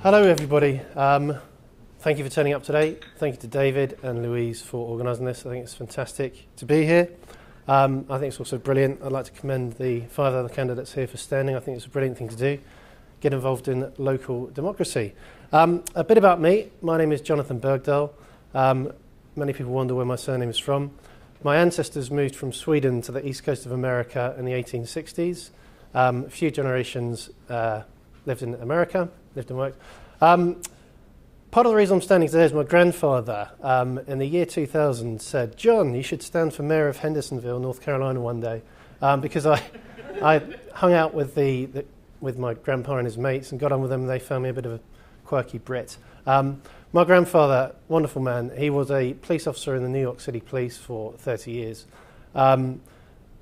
Hello everybody, thank you for turning up today. Thank you to David and Louise for organising this. I think it's fantastic to be here. I think it's also brilliant. I'd like to commend the 5 other candidates here for standing. I think it's a brilliant thing to do. Get involved in local democracy. A bit about me. My name is Jonathan Bergdahl. Many people wonder where my surname is from. My ancestors moved from Sweden to the east coast of America in the 1860s. A few generations lived in America, lived and worked. Part of the reason I'm standing today is my grandfather in the year 2000 said, "John, you should stand for mayor of Hendersonville, North Carolina one day," because I hung out with with my grandpa and his mates and got on with them, and they found me a bit of a quirky Brit. My grandfather, wonderful man, he was a police officer in the New York City Police for 30 years.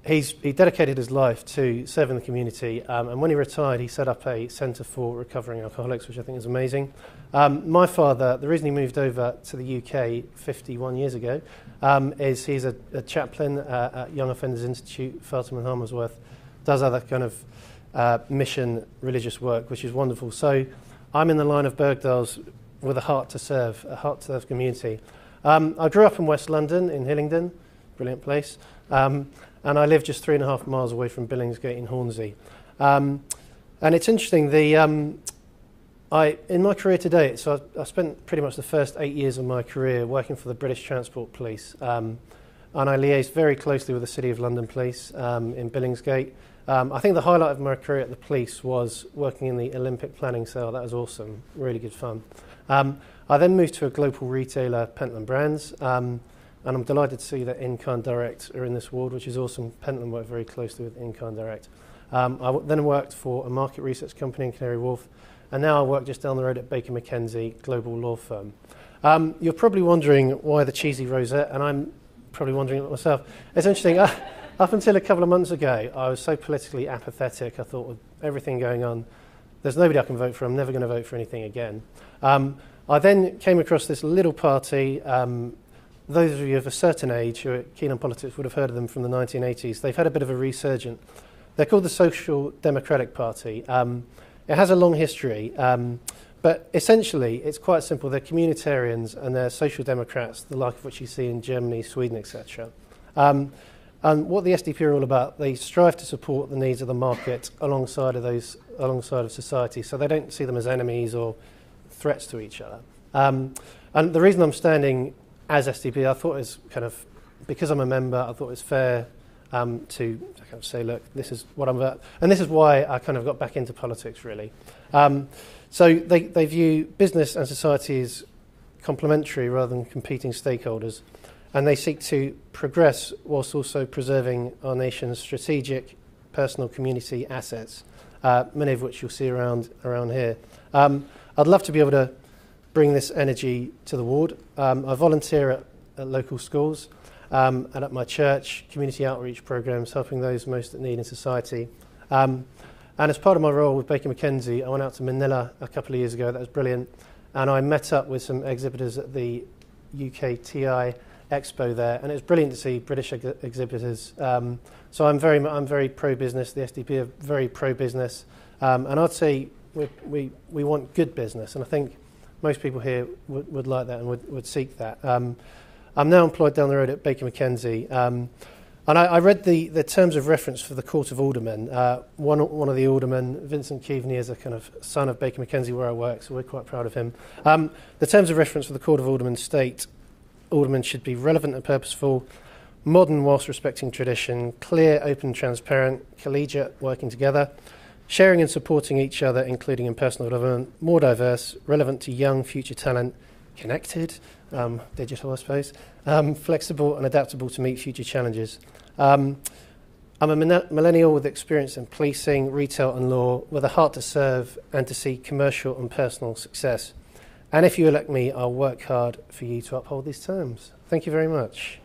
He dedicated his life to serving the community, and when he retired, he set up a centre for recovering alcoholics, which I think is amazing. My father, the reason he moved over to the UK 51 years ago, is he's a chaplain at Young Offenders Institute, Feltham and Harmersworth, does other kind of mission religious work, which is wonderful. So I'm in the line of Bergdahls with a heart to serve community. I grew up in West London, in Hillingdon, brilliant place. And I live just 3.5 miles away from Billingsgate in Hornsey. And it's interesting, in my career to date, so I spent pretty much the first 8 years of my career working for the British Transport Police. And I liaised very closely with the City of London Police in Billingsgate. I think the highlight of my career at the police was working in the Olympic planning cell. That was awesome, really good fun. I then moved to a global retailer, Pentland Brands, and I'm delighted to see that In-Kind Direct are in this ward, which is awesome. Pentland worked very closely with In-Kind Direct. Then worked for a market research company in Canary Wharf, and now I work just down the road at Baker McKenzie, global law firm. You're probably wondering why the cheesy rosette, and I'm probably wondering it myself. It's interesting, up until a couple of months ago, I was so politically apathetic. I thought, with everything going on, there's nobody I can vote for. I'm never going to vote for anything again. I then came across this little party. Those of you of a certain age who are keen on politics would have heard of them from the 1980s. They've had a bit of a resurgence. They're called the Social Democratic Party. It has a long history, but essentially it's quite simple. They're communitarians and they're social democrats, the like of which you see in Germany, Sweden, etc. And what the SDP are all about, they strive to support the needs of the market alongside of society, so they don't see them as enemies or threats to each other. And the reason I'm standing as SDP, I thought it was kind of, because I'm a member, I thought it was fair to kind of say, look, this is what I'm about. And this is why I kind of got back into politics, really. So they view business and society as complementary rather than competing stakeholders. And they seek to progress whilst also preserving our nation's strategic personal community assets, many of which you'll see around here. I'd love to be able to bring this energy to the ward. I volunteer at local schools and at my church, community outreach programs, helping those most in need in society. And as part of my role with Baker McKenzie, I went out to Manila a couple of years ago. That was brilliant. And I met up with some exhibitors at the UKTI Expo there, and it was brilliant to see British exhibitors. So I'm very pro-business. The SDP are very pro-business. And I'd say we want good business, and I think most people here would like that and would seek that. I'm now employed down the road at Baker McKenzie, and I read the terms of reference for the Court of Aldermen. One of the aldermen, Vincent Keaveney, is a kind of son of Baker McKenzie where I work, so we're quite proud of him. The terms of reference for the Court of Aldermen state aldermen should be relevant and purposeful, modern whilst respecting tradition, clear, open, transparent, collegiate, working together, sharing and supporting each other, including in personal development, more diverse, relevant to young future talent, connected, digital I suppose, flexible and adaptable to meet future challenges. I'm a millennial with experience in policing, retail and law, with a heart to serve and to see commercial and personal success. And if you elect me, I'll work hard for you to uphold these terms. Thank you very much.